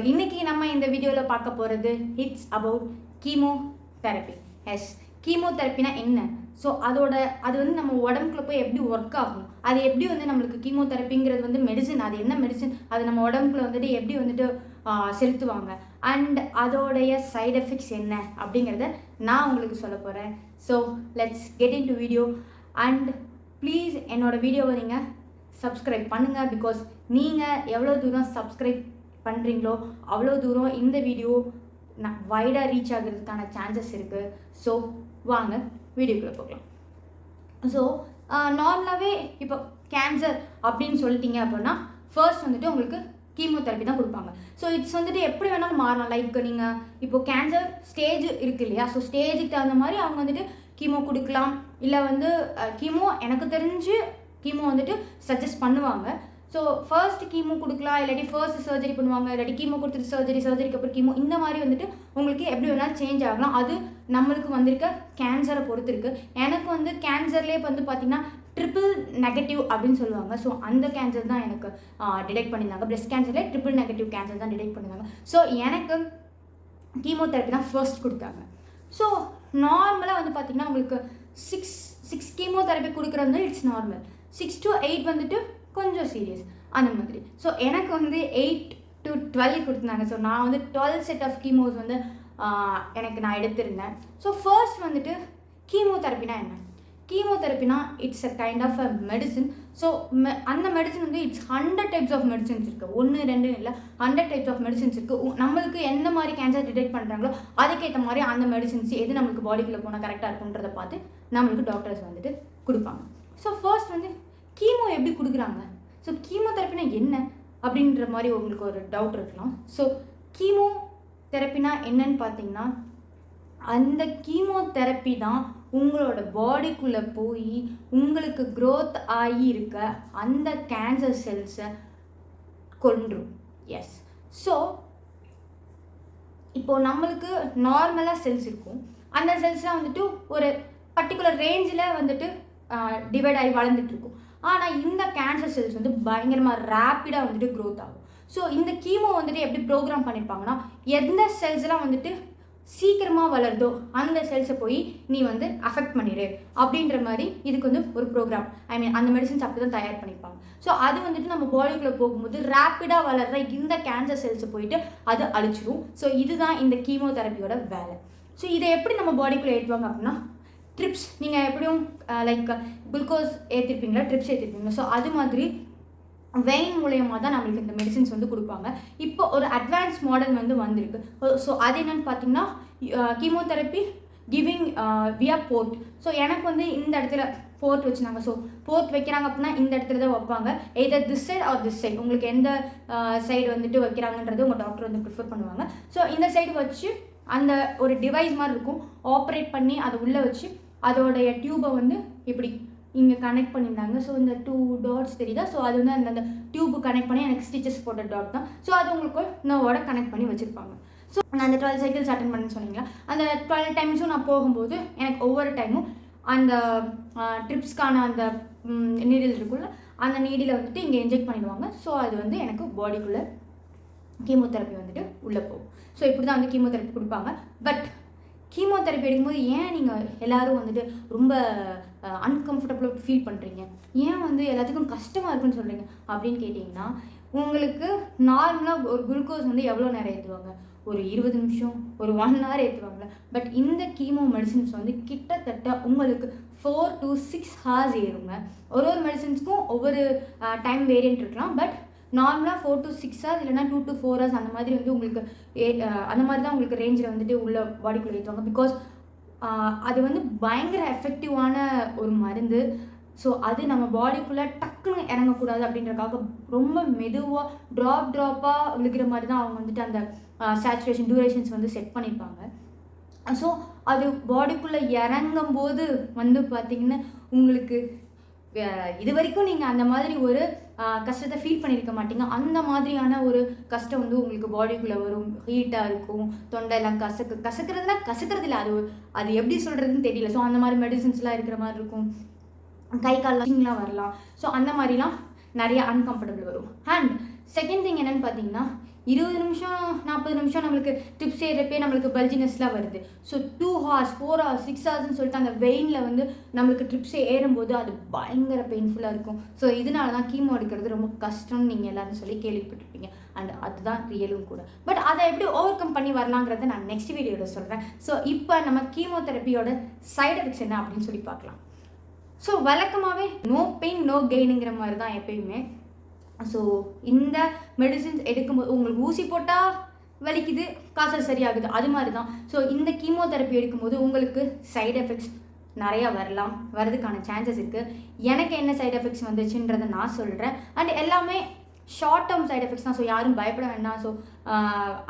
இன்னைக்கு நம்ம இந்த வீடியோவில் பார்க்க போகிறது இட்ஸ் அபவுட் கீமோதெரப்பி. எஸ், கீமோதெரப்பினா என்ன? ஸோ அது வந்து நம்ம உடம்புக்குள்ள போய் எப்படி ஒர்க் ஆகும், அது எப்படி வந்து நம்மளுக்கு கீமோதெரப்பிங்கிறது வந்து மெடிசன், அது என்ன மெடிசன், அது நம்ம உடம்புக்குள்ள வந்துட்டு எப்படி வந்துட்டு செலுத்துவாங்க, அண்ட் அதோடைய சைட் எஃபெக்ட்ஸ் என்ன அப்படிங்கிறத நான் உங்களுக்கு சொல்ல போகிறேன். So let's get in to video. And please என்னோடய வீடியோவை நீங்கள் சப்ஸ்கிரைப் பண்ணுங்கள். பிகாஸ் நீங்கள் எவ்வளோ தூரம் சப்ஸ்கிரைப் பண்ணுறீங்களோ அவ்வளோ தூரம் இந்த வீடியோ வைடாக ரீச் ஆகிறதுக்கான சான்சஸ் இருக்குது. ஸோ வாங்க வீடியோக்குள்ளே போகலாம். ஸோ நார்மலாகவே இப்போ கேன்சர் அப்படின்னு சொல்லிட்டீங்க அப்படின்னா ஃபர்ஸ்ட் வந்துட்டு உங்களுக்கு கீமோதெரப்பி தான் கொடுப்பாங்க. ஸோ இட்ஸ் வந்துட்டு எப்படி வேணாலும் மாறலாம். லைக் நீங்கள் இப்போ கேன்சர் ஸ்டேஜ் இருக்குது இல்லையா, ஸோ ஸ்டேஜுக்கு தகுந்த மாதிரி அவங்க வந்துட்டு கீமோ கொடுக்கலாம். இல்லை வந்து கீமோ எனக்கு தெரிஞ்சு கீமோ வந்துட்டு சஜஸ்ட் பண்ணுவாங்க. ஸோ ஃபர்ஸ்ட் கீமோ கொடுக்கலாம், இல்லாட்டி ஃபர்ஸ்ட் சர்ஜரி பண்ணுவாங்க, இல்லாட்டி கீமோ கொடுத்துட்டு சர்ஜரிக்கு அப்புறம் கீமோ, இந்த மாதிரி வந்துட்டு உங்களுக்கு எப்படி வேணாலும் சேஞ்ச் ஆகலாம். அது நம்மளுக்கு வந்திருக்க கேன்சரை பொறுத்து இருக்குது. எனக்கு வந்து கேன்சர்லேயே வந்து பார்த்திங்கன்னா ட்ரிபிள் நெகட்டிவ் அப்படின்னு சொல்லுவாங்க. ஸோ அந்த கேன்சர் தான் எனக்கு டிடெக்ட் பண்ணியிருந்தாங்க. பிரெஸ்ட் கேன்சர்லேயே ட்ரிபிள் நெகட்டிவ் கேன்சர் தான் டிடெக்ட் பண்ணியிருந்தாங்க. ஸோ எனக்கு கீமோதெரப்பி தான் ஃபர்ஸ்ட் கொடுத்தாங்க. ஸோ நார்மலாக வந்து பார்த்திங்கன்னா உங்களுக்கு சிக்ஸ் கீமோதெரப்பி கொடுக்குறது இட்ஸ் நார்மல். 6 to 8 வந்துட்டு கொஞ்சம் சீரியஸ் அந்த மாதிரி. ஸோ எனக்கு வந்து 8 to 12 கொடுத்துருந்தாங்க. ஸோ நான் வந்து 12 செட் ஆஃப் கீமோஸ் வந்து எனக்கு நான் எடுத்திருந்தேன். ஸோ ஃபர்ஸ்ட் வந்துட்டு கீமோதெரப்பினா என்ன? கீமோதெரப்பினா it's a kind of a medicine. So அந்த மெடிசன் வந்து இட்ஸ் 100 டைப்ஸ் ஆஃப் மெடிசன்ஸ் இருக்குது. 1 2 இல்லை, 100 டைப்ஸ் ஆஃப் மெடிசன்ஸ் இருக்குது. நம்மளுக்கு எந்த மாதிரி கேன்சர் டிடெக்ட் பண்ணுறாங்களோ அதுக்கேற்ற மாதிரி அந்த மெடிசன்ஸ் எது நம்மளுக்கு பாடிக்குள்ளே போனால் கரெக்டாக இருக்குன்றதை பார்த்து நம்மளுக்கு டாக்டர்ஸ் வந்துட்டு கொடுப்பாங்க. ஸோ ஃபர்ஸ்ட் வந்து கீமோ எப்படி கொடுக்குறாங்க, ஸோ கீமோதெரப்பினா என்ன அப்படின்ற மாதிரி உங்களுக்கு ஒரு டவுட் இருக்கலாம். ஸோ கீமோதெரப்பினா என்னன்னு பார்த்தீங்கன்னா அந்த கீமோதெரப்பி தான் உங்களோட பாடிக்குள்ளே போய் உங்களுக்கு க்ரோத் ஆகி இருக்க அந்த கேன்சர் செல்ஸை கொன்றும். எஸ், ஸோ இப்போது நம்மளுக்கு நார்மலாக செல்ஸ் இருக்கும். அந்த செல்ஸ்லாம் வந்துட்டு ஒரு பர்டிகுலர் ரேஞ்சில் வந்துட்டு டிவைட் ஆகி வளர்ந்துட்டு இருக்கும். ஆனால் இந்த கேன்சர் செல்ஸ் வந்து பயங்கரமாக ரேப்பிடாக வந்துட்டு க்ரோத் ஆகும். ஸோ இந்த கீமோ வந்துட்டு எப்படி ப்ரோக்ராம் பண்ணியிருப்பாங்கன்னா எந்த செல்ஸ்லாம் வந்துட்டு சீக்கிரமாக வளருதோ அந்த செல்ஸை போய் நீ வந்து அஃபெக்ட் பண்ணிடு அப்படின்ற மாதிரி இதுக்கு வந்து ஒரு ப்ரோக்ராம், அந்த மெடிசன்ஸ் அப்படி தான் தயார் பண்ணியிருப்பாங்க. ஸோ அது வந்துட்டு நம்ம பாடிக்குள்ளே போகும்போது ரேப்பிடாக வளர்கிற இந்த கேன்சர் செல்ஸை போயிட்டு அது அழிச்சிடும். ஸோ இதுதான் இந்த கீமோதெரப்பியோட வேலை. ஸோ இதை எப்படி நம்ம பாடிக்குள்ளே ஏற்றுவாங்க அப்படின்னா ட்ரிப்ஸ், நீங்கள் எப்படியும் லைக் குளுக்கோஸ் ஏற்றிருப்பீங்களா, ட்ரிப்ஸ் ஏற்றிருப்பீங்களா, ஸோ அது மாதிரி வெயின் மூலயமா தான் நம்மளுக்கு இந்த மெடிசின்ஸ் வந்து கொடுப்பாங்க. இப்போ ஒரு அட்வான்ஸ் மாடல் வந்து வந்திருக்கு. ஸோ அது என்னென்னு பார்த்தீங்கன்னா கீமோதெரப்பி கிவிங் வியா போர்ட். ஸோ எனக்கு வந்து இந்த இடத்துல போர்ட் வச்சுனாங்க. ஸோ போர்ட் வைக்கிறாங்க அப்படின்னா இந்த இடத்துல தான் வைப்பாங்க. Either this side or this side, உங்களுக்கு எந்த சைடு வந்துட்டு வைக்கிறாங்கன்றது உங்கள் டாக்டர் வந்து ப்ரிஃபர் பண்ணுவாங்க. ஸோ இந்த சைடு வச்சு அந்த ஒரு டிவைஸ் மாதிரி இருக்கும், ஆப்ரேட் பண்ணி அதை உள்ளே வச்சு அதோடைய டியூபை வந்து இப்படி இங்கே கனெக்ட் பண்ணியிருந்தாங்க. ஸோ இந்த 2 டாட்ஸ் தெரியுதா, ஸோ அது வந்து அந்த டியூபு கனெக்ட் பண்ணி எனக்கு ஸ்டிச்சஸ் போட்ட டாட் தான். ஸோ அது உங்களுக்கு நர்வோட கனெக்ட் பண்ணி வச்சுருப்பாங்க. ஸோ நான் அந்த 12 சைக்கிள்ஸ் அட்டன் பண்ணேன்னு சொன்னீங்களா, அந்த 12 டைம்ஸும் நான் போகும்போது எனக்கு ஒவ்வொரு டைமும் அந்த ட்ரிப்ஸ்க்கான அந்த நீடில் இருக்குல்ல, அந்த நீடில் வந்துட்டு இங்கே இன்ஜெக்ட் பண்ணிடுவாங்க. ஸோ அது வந்து எனக்கு பாடிக்குள்ளே கீமோதெரப்பி வந்துட்டு உள்ளே போகும். ஸோ இப்படி தான் வந்து கீமோதெரப்பி கொடுப்பாங்க. பட் கீமோதெரப்பி எடுக்கும்போது ஏன் நீங்கள் எல்லோரும் வந்துட்டு ரொம்ப அன்கம்ஃபர்டபுளாக ஃபீல் பண்ணுறீங்க, ஏன் வந்து எல்லாத்துக்கும் கஷ்டமாக இருக்குன்னு சொல்கிறீங்க அப்படின்னு கேட்டிங்கன்னா, உங்களுக்கு நார்மலாக ஒரு குளுக்கோஸ் வந்து எவ்வளோ நேரம் ஏற்றுவாங்க, ஒரு 20 நிமிஷம், ஒரு 1 hour ஏற்றுவாங்க. பட் இந்த கீமோ மெடிசின்ஸ் வந்து கிட்டத்தட்ட உங்களுக்கு 4 to 6 hours ஏறுங்க. ஒரு மெடிசின்ஸ்க்கும் ஒவ்வொரு டைம் வேரியன்ட் இருக்கலாம். பட் நார்மலாக 4 to 6 hours இல்லைனா 2 to 4 hours அந்த மாதிரி வந்து உங்களுக்கு அந்த மாதிரி தான் உங்களுக்கு ரேஞ்சில் வந்துட்டு உள்ள பாடிக்குள்ளே ஏற்றுவாங்க. பிகாஸ் அது வந்து பயங்கர எஃபெக்டிவான ஒரு மருந்து. ஸோ அது நம்ம பாடிக்குள்ளே டக்குன்னு இறங்கக்கூடாது அப்படின்றக்காக ரொம்ப மெதுவாக ட்ராப்பாக விழுகிற மாதிரி தான் அவங்க வந்துட்டு அந்த சேச்சுரேஷன் டியூரேஷன்ஸ் வந்து செட் பண்ணியிருப்பாங்க. ஸோ அது பாடிக்குள்ளே இறங்கும் போது வந்து பார்த்திங்கன்னா உங்களுக்கு இது வரைக்கும் நீங்கள் அந்த மாதிரி ஒரு கஷ்டத்தை ஃபீல் பண்ணியிருக்க மாட்டீங்க. அந்த மாதிரியான ஒரு கஷ்டம் வந்து உங்களுக்கு பாடிக்குள்ளே வரும். ஹீட்டாக இருக்கும், தொண்டையெல்லாம் கசக்கிறதுனா கசக்கிறது இல்லை, அது எப்படி சொல்கிறதுன்னு தெரியல. ஸோ அந்த மாதிரி மெடிசின்ஸ்லாம் இருக்கிற மாதிரி இருக்கும், கை கால்லாம் வரலாம். ஸோ அந்த மாதிரிலாம் நிறைய அன்கம்ஃபர்டபுள் வரும். அண்ட் செகண்ட் திங் என்னென்னு பார்த்தீங்கன்னா 20 நிமிஷம் 40 நிமிஷம் நம்மளுக்கு ட்ரிப்ஸ் ஏறப்பே நம்மளுக்கு பல்ஜினஸ்லாம் வருது. ஸோ 2 hours 4 hours 6 ஹவர்ஸ்ன்னு சொல்லிட்டு அந்த வெயினில் வந்து நம்மளுக்கு ட்ரிப்ஸ் ஏறும்போது அது பயங்கர பெயின்ஃபுல்லாக இருக்கும். ஸோ இதனால தான் கீமோ எடுக்கிறது ரொம்ப கஷ்டம்னு நீங்கள் எல்லாரும் சொல்லி கேள்விப்பட்டிருப்பீங்க. அண்ட் அதுதான் ரியலும் கூட. பட் அதை எப்படி ஓவர் கம் பண்ணி வரலாங்கிறத நான் நெக்ஸ்ட் வீடியோவில் சொல்கிறேன். ஸோ இப்போ நம்ம கீமோதெரப்பியோட சைட் எஃபெக்ட்ஸ் என்ன அப்படின்னு சொல்லி பார்க்கலாம். ஸோ வழக்கமாகவே நோ பெயின் நோ கெயினுங்கிற மாதிரி தான் எப்பயுமே. ஸோ இந்த மெடிசின்ஸ் எடுக்கும்போது உங்களுக்கு ஊசி போட்டால் வலிக்குது, காய்ச்சல் சரியாகுது, அது மாதிரி தான். ஸோ இந்த கீமோதெரப்பி எடுக்கும்போது உங்களுக்கு சைடு எஃபெக்ட்ஸ் நிறையா வரதுக்கான சான்சஸ் இருக்குது. எனக்கு என்ன சைடு எஃபெக்ட்ஸ் வந்துச்சுன்றதை நான் சொல்கிறேன். அண்ட் எல்லாமே ஷார்ட் டேர்ம் சைடு எஃபெக்ட்ஸ் தான். ஸோ யாரும் பயப்பட வேண்டாம். So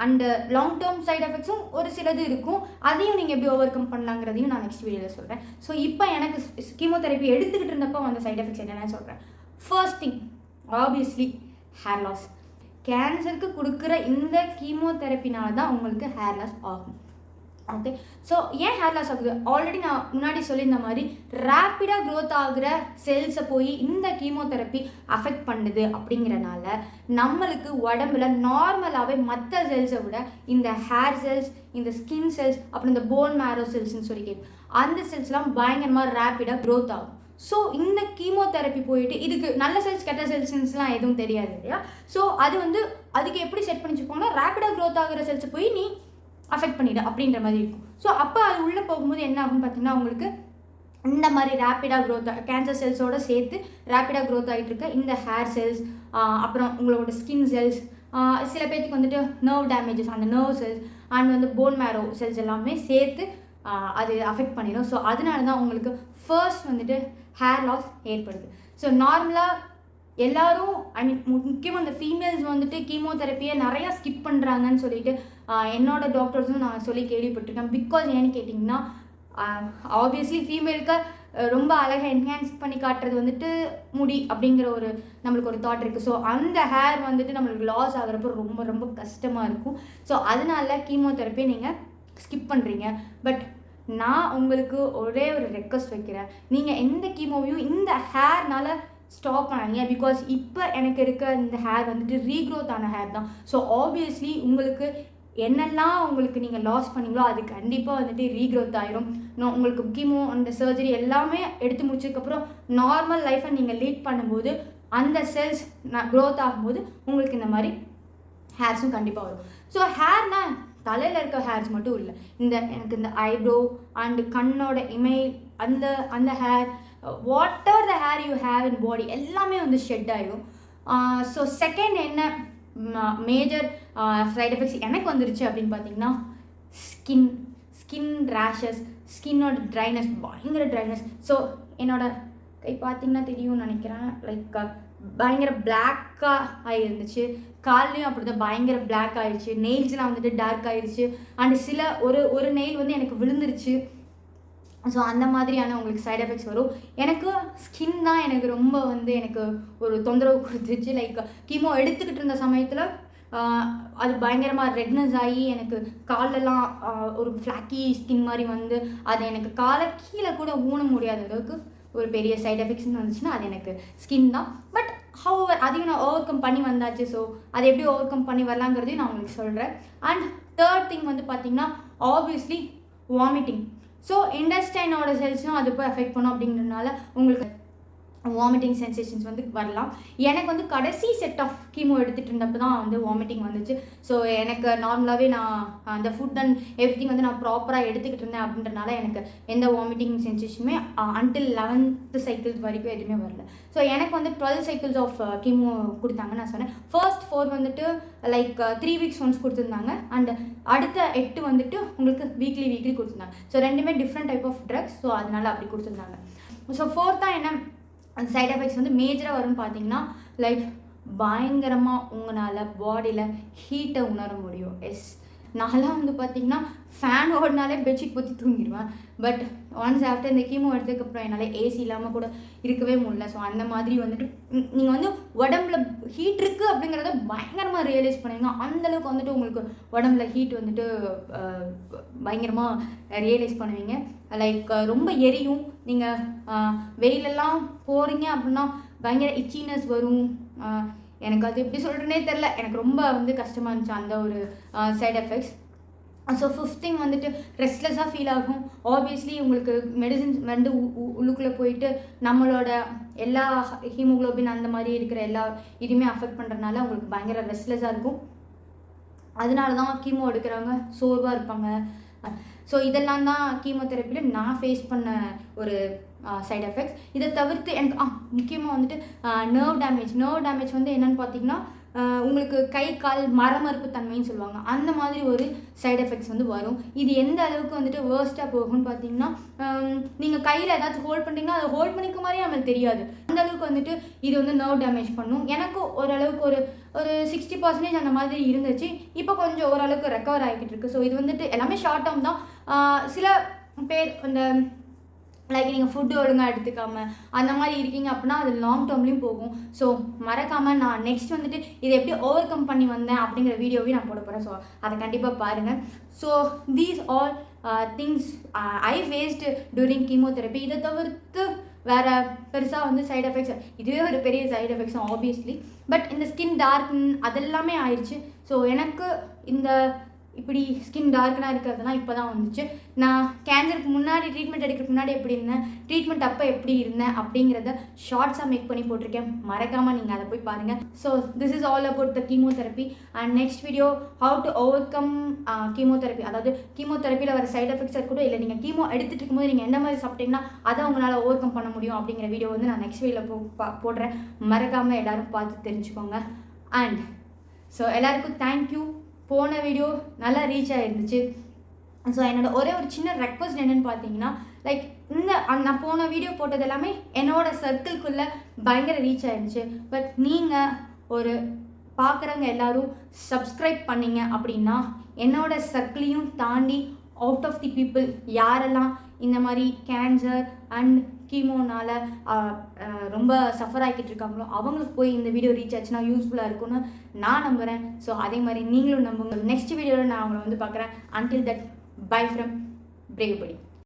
and long term side எஃபெக்ட்ஸும் ஒரு சிலது இருக்கும். அதையும் நீங்கள் எப்படி ஓவர் கம் பண்ணலாங்கிறதையும் நான் நெக்ஸ்ட் வீடியோவில் சொல்கிறேன். ஸோ இப்போ எனக்கு கீமோதெரப்பி எடுத்துக்கிட்டு இருந்தப்போ வந்த சைடு எஃபெக்ட்ஸ் என்னென்னு சொல்கிறேன். First thing obviously hair loss. கேன்சருக்கு கொடுக்குற இந்த கீமோதெரப்பினால தான் உங்களுக்கு ஹேர் லாஸ் ஆகும். ஓகே, ஸோ ஏன் ஹேர் லாஸ் ஆகுது? ஆல்ரெடி நான் முன்னாடி சொல்லியிருந்த மாதிரி ரேப்பிடாக க்ரோத் ஆகுற செல்ஸை போய் இந்த கீமோதெரப்பி அஃபெக்ட் பண்ணுது. அப்படிங்கிறனால நம்மளுக்கு உடம்புல நார்மலாகவே மற்ற செல்ஸை விட இந்த ஹேர் செல்ஸ், இந்த ஸ்கின் செல்ஸ், அப்புறம் இந்த போன் மேரோ செல்ஸ்ன்னு சொல்லி கேட்கும், அந்த செல்ஸ்லாம் பயங்கரமாக ரேப்பிடாக க்ரோத் ஆகும். ஸோ இந்த கீமோதெரப்பி போயிட்டு இதுக்கு நல்ல செல்ஸ் கெட்ட செல்ஸ்லாம் எதுவும் தெரியாது இல்லையா? ஸோ அது வந்து அதுக்கு எப்படி செட் பண்ணி வச்சுக்கோங்கன்னா ரேப்பிடாக க்ரோத் ஆகிற செல்ஸை போய் நீ அஃபெக்ட் பண்ணிடு அப்படின்ற மாதிரி இருக்கும். ஸோ அப்போ அது உள்ளே போகும்போது என்ன ஆகும்னு பார்த்தீங்கன்னா உங்களுக்கு இந்த மாதிரி ரேப்பிடாக க்ரோத் கேன்சர் செல்ஸோடு சேர்த்து ரேப்பிடாக க்ரோத் ஆகிட்டு இருக்க இந்த ஹேர் செல்ஸ், அப்புறம் உங்களோட ஸ்கின் செல்ஸ், சில பேர்த்துக்கு வந்துட்டு நர்வ் டேமேஜஸ் அந்த நர்வ் செல்ஸ் அண்ட் வந்து போன் மேரோ செல்ஸ் எல்லாமே சேர்த்து அது அஃபெக்ட் பண்ணிடும். ஸோ அதனால தான் உங்களுக்கு ஃபர்ஸ்ட் வந்துட்டு ஹேர் லாஸ் ஏற்படுது. ஸோ நார்மலாக எல்லோரும் ஐ மீன் முக்கியமாக இந்த ஃபீமேல்ஸ் வந்துட்டு கீமோதெரப்பியை நிறையா ஸ்கிப் பண்ணுறாங்கன்னு சொல்லிட்டு என்னோட டாக்டர்ஸும் நான் சொல்லி கேள்விப்பட்டிருக்கேன். பிகாஸ் ஏன்னு கேட்டிங்கன்னா ஆப்வியஸ்லி ஃபீமேலுக்கு ரொம்ப அழகாக என்ஹான்ஸ் பண்ணி காட்டுறது வந்துட்டு முடி அப்படிங்கிற ஒரு நம்மளுக்கு ஒரு தாட் இருக்குது. ஸோ அந்த ஹேர் வந்துட்டு நம்மளுக்கு லாஸ் ஆகிறப்போ ரொம்ப ரொம்ப கஷ்டமாக இருக்கும். ஸோ அதனால கீமோதெரப்பியை நீங்கள் ஸ்கிப் பண்ணுறீங்க. பட் நான் உங்களுக்கு ஒரே ஒரு ரெக்வஸ்ட் வைக்கிறேன், நீங்கள் எந்த கீமோவையும் இந்த ஹேர்னால் ஸ்டாப் பண்ணாதீங்க. பிகாஸ் இப்போ எனக்கு இருக்க இந்த ஹேர் வந்துட்டு ரீக்ரோத் ஆன ஹேர் தான். ஸோ ஆப்வியஸ்லி உங்களுக்கு என்னெல்லாம் உங்களுக்கு நீங்கள் லாஸ் பண்ணீங்களோ அது கண்டிப்பாக வந்துட்டு ரீக்ரோத் ஆயிரும். உங்களுக்கு கீமோ அந்த சர்ஜரி எல்லாமே எடுத்து முடிச்சதுக்கப்புறம் நார்மல் லைஃப்பை நீங்கள் லீட் பண்ணும்போது அந்த செல்ஸ் க்ரோத் ஆகும்போது உங்களுக்கு இந்த மாதிரி ஹேர்ஸும் கண்டிப்பாக வரும். ஸோ ஹேர்னால் தலையில் இருக்க ஹேர்ஸ் மட்டும் இல்லை, எனக்கு இந்த ஐப்ரோ அண்டு கண்ணோட இமேஜ் அந்த hair whatever the hair you have in body எல்லாமே வந்து ஷெட் ஆகிடும். ஸோ செகண்ட் என்ன மேஜர் சைட் எஃபெக்ட்ஸ் எனக்கு வந்துருச்சு அப்படின்னு பார்த்தீங்கன்னா ஸ்கின் ரேஷஸ், ஸ்கின்னோட ட்ரைனஸ், பயங்கர ட்ரைனஸ். ஸோ என்னோட கை பார்த்தீங்கன்னா தெரியும்னு நினைக்கிறேன், லைக் பயங்கர பிளாக்காக ஆகிருந்துச்சு. கால்லையும் அப்படி தான் பயங்கர பிளாக் ஆகிடுச்சு. நெயில்ஸ்லாம் வந்துட்டு டார்க் ஆகிடுச்சு. அண்டு சில ஒரு நெயில் வந்து எனக்கு விழுந்துருச்சு. ஸோ அந்த மாதிரியான உங்களுக்கு சைட் எஃபெக்ட்ஸ் வரும். எனக்கு ஸ்கின் தான் எனக்கு ரொம்ப வந்து எனக்கு ஒரு தொந்தரவு கொடுத்துருச்சு. லைக் கீமோ எடுத்துக்கிட்டு இருந்த சமயத்தில் அது பயங்கரமாக ரெட்னஸ் ஆகி எனக்கு காலெல்லாம் ஒரு ஃப்ளாக்கி ஸ்கின் மாதிரி வந்து அது எனக்கு காலை கீழே கூட ஊன முடியாத அளவுக்கு ஒரு பெரிய சைட் எஃபெக்ட்ஸ்னு வந்துச்சுன்னா அது எனக்கு ஸ்கின் தான். பட் அதையும் நான் ஓவர் கம் பண்ணி வந்தாச்சு. ஸோ அதை எப்படி ஓவர் கம் பண்ணி வரலாங்கிறதையும் நான் உங்களுக்கு சொல்கிறேன். அண்ட் தேர்ட் திங் வந்து பார்த்திங்கன்னா ஆப்வியஸ்லி வாமிட்டிங். ஸோ இண்டஸ்டைனோட செல்ஸும் அது போய் அஃபெக்ட் பண்ணும். அப்படிங்கிறதுனால உங்களுக்கு வாமிட்டிங் சென்சேஷன்ஸ் வந்து வரலாம். எனக்கு வந்து கடைசி செட் ஆஃப் கீமோ எடுத்துகிட்டு இருந்தப்போ தான் வந்து வாமிட்டிங் வந்துச்சு. ஸோ எனக்கு நார்மலாகவே நான் அந்த ஃபுட் அண்ட் எவ்ரிதிங் வந்து நான் ப்ராப்பராக எடுத்துக்கிட்டு இருந்தேன். அப்படின்றனால எனக்கு எந்த வாமிட்டிங் சென்சேஷனுமே அன்டில் 11th சைக்கிள்ஸ் வரைக்கும் எதுவுமே வரல. ஸோ எனக்கு வந்து 12 சைக்கிள்ஸ் ஆஃப் கீமோ கொடுத்தாங்கன்னு நான் சொன்னேன். ஃபர்ஸ்ட் 4 வந்துட்டு லைக் 3 weeks ஒன்ஸ் கொடுத்துருந்தாங்க. அண்ட் அடுத்த 8 வந்துட்டு உங்களுக்கு வீக்லி கொடுத்துருந்தாங்க. ஸோ ரெண்டுமே different type of drugs. So அதனால அப்படி கொடுத்துருந்தாங்க. ஸோ ஃபோர்த்தாக என்ன அந்த சைட் எஃபெக்ட்ஸ் வந்து மேஜராக வரும்னு பார்த்தீங்கன்னா லைக் பயங்கரமாக உங்களால் பாடியில் ஹீட்டை உணர முடியும். நான்லாம் வந்து பார்த்திங்கன்னா ஃபேன் ஓடினாலே பெட்ஷீட் பற்றி தூங்கிடுவேன். பட் ஒன்ஸ் ஆஃப்டர் இந்த கீமோ எடுத்ததுக்கப்புறம் என்னால் ஏசி இல்லாமல் கூட இருக்கவே முடியல. ஸோ அந்த மாதிரி வந்துட்டு நீங்கள் வந்து உடம்புல ஹீட் இருக்குது அப்படிங்கிறத பயங்கரமாக ரியலைஸ் பண்ணுவீங்க. அந்தளவுக்கு வந்துட்டு உங்களுக்கு உடம்புல ஹீட் வந்துட்டு பயங்கரமாக ரியலைஸ் பண்ணுவீங்க. லைக் ரொம்ப எரியும். நீங்கள் வெயிலெல்லாம் போகிறீங்க அப்படின்னா பயங்கர இச்சினஸ் வரும். எனக்கு அது எப்படி சொல்கிறேனே தெரில, எனக்கு ரொம்ப வந்து கஷ்டமாக இருந்துச்சு அந்த ஒரு side effects. So 5th thing வந்துட்டு ரெஸ்ட்லெஸ்ஸாக ஃபீல் ஆகும். ஆப்வியஸ்லி உங்களுக்கு மெடிசின்ஸ் வந்து உள்ளுக்குள்ளே போயிட்டு நம்மளோட எல்லா ஹீமோக்ளோபின் அந்த மாதிரி இருக்கிற எல்லா இதுவுமே அஃபெக்ட் பண்ணுறதுனால உங்களுக்கு பயங்கர ரெஸ்ட்லெஸ்ஸாக இருக்கும். அதனால தான் கீமோ எடுக்கிறவங்க சோர்வாக இருப்பாங்க. ஸோ இதெல்லாம் தான் கீமோதெரப்பியில் நான் ஃபேஸ் பண்ண ஒரு சைட் எஃபெக்ட்ஸ். இதை தவிர்த்து எனக்கு முக்கியமாக வந்துட்டு நர்வ் டேமேஜ் வந்து என்னென்னு பார்த்தீங்கன்னா உங்களுக்கு கை கால் மரமறுப்பு தன்மைன்னு சொல்லுவாங்க, அந்த மாதிரி ஒரு சைட் எஃபெக்ட்ஸ் வந்து வரும். இது எந்த அளவுக்கு வந்துட்டு வேர்ஸ்ட்டாக போகும்னு பார்த்தீங்கன்னா நீங்கள் கையில் ஏதாச்சும் ஹோல்ட் பண்ணிங்கன்னா அதை ஹோல்ட் பண்ணிக்க மாதிரி நம்மளுக்கு தெரியாது, அந்த அளவுக்கு வந்துட்டு இது வந்து நர்வ் டேமேஜ் பண்ணும். எனக்கும் ஓரளவுக்கு ஒரு 60% அந்த மாதிரி இருந்துச்சு. இப்போ கொஞ்சம் ஓரளவுக்கு ரெக்கவர் ஆகிக்கிட்டு இருக்குது. ஸோ இது வந்துட்டு எல்லாமே ஷார்ட் டேர்ம் தான். சில பேர் அந்த லைக் நீங்கள் ஃபுட்டு ஒழுங்காக எடுத்துக்காமல் அந்த மாதிரி இருக்கீங்க அப்படின்னா அது லாங் டேர்ம்லேயும் போகும். ஸோ மறக்காமல் நான் நெக்ஸ்ட் வந்துட்டு இதை எப்படி ஓவர் கம் பண்ணி வந்தேன் அப்படிங்கிற வீடியோவையும் நான் போட போகிறேன். ஸோ அதை கண்டிப்பாக பாருங்கள். So these all things I faced during chemotherapy. இதை தவிர்த்து வேறு பெருசாக வந்து சைட் எஃபெக்ட்ஸ் இதுவே ஒரு பெரிய சைட் எஃபெக்ட்ஸ் ஆப்வியஸ்லி. பட் இந்த ஸ்கின் டார்க்ன் அதெல்லாமே ஆயிடுச்சு. ஸோ எனக்கு இந்த இப்படி ஸ்கின் டார்க்கனாக இருக்கிறதுலாம் இப்போ தான் வந்துச்சு. நான் கேன்சருக்கு முன்னாடி ட்ரீட்மெண்ட் எடுக்கிறதுக்கு முன்னாடி எப்படி இருந்தேன், ட்ரீட்மெண்ட் அப்போ எப்படி இருந்தேன் அப்படிங்கிறத ஷார்ட்ஸாக மேக் பண்ணி போட்டிருக்கேன். மறக்காமல் நீங்கள் அதை போய் பாருங்கள். So this is all about the chemotherapy. And next video how to over come chemotherapy, அதாவது கீமோதெரப்பியில் வர சைட் எஃபெக்ட்ஸ் கூட இல்லை நீங்கள் கீமோ எடுத்துகிட்டு இருக்கும்போது நீங்கள் எந்த மாதிரி சாப்பிட்டீங்கன்னா அதை உங்களால் ஓவர் கம் பண்ண முடியும் அப்படிங்கிற வீடியோ வந்து நான் நெக்ஸ்ட் வீடியோவில் போடுறேன். மறக்காமல் எல்லோரும் பார்த்து தெரிஞ்சுக்கோங்க. அண்ட் ஸோ எல்லாருக்கும் தேங்க்யூ. போன வீடியோ நல்லா ரீச் ஆகிருந்துச்சு. ஸோ என்னோட ஒரே ஒரு சின்ன ரெக்வஸ்ட் என்னென்னு பார்த்தீங்கன்னா லைக் நான் போன வீடியோ போட்டது எல்லாமே என்னோட சர்க்கிள்குள்ளே பயங்கர ரீச் ஆகிருந்துச்சு. பட் நீங்கள் ஒரு பார்க்குறவங்க எல்லோரும் சப்ஸ்கிரைப் பண்ணிங்க அப்படின்னா என்னோட சர்க்கிளையும் தாண்டி அவுட் ஆஃப் தி பீப்புள் யாரெல்லாம் இந்த மாதிரி கேன்சர் அண்ட் கீமோனால் ரொம்ப சஃபர் ஆகிக்கிட்டு இருக்காங்களோ அவங்களுக்கு போய் இந்த வீடியோ ரீச் ஆச்சுன்னா யூஸ்ஃபுல்லாக இருக்கும்னு நான் நம்புகிறேன். ஸோ அதே மாதிரி நீங்களும் நம்புங்க. நெக்ஸ்ட் வீடியோவில் நான் அவங்களை வந்து பார்க்குறேன். Until that bye from பிரேவ்படி.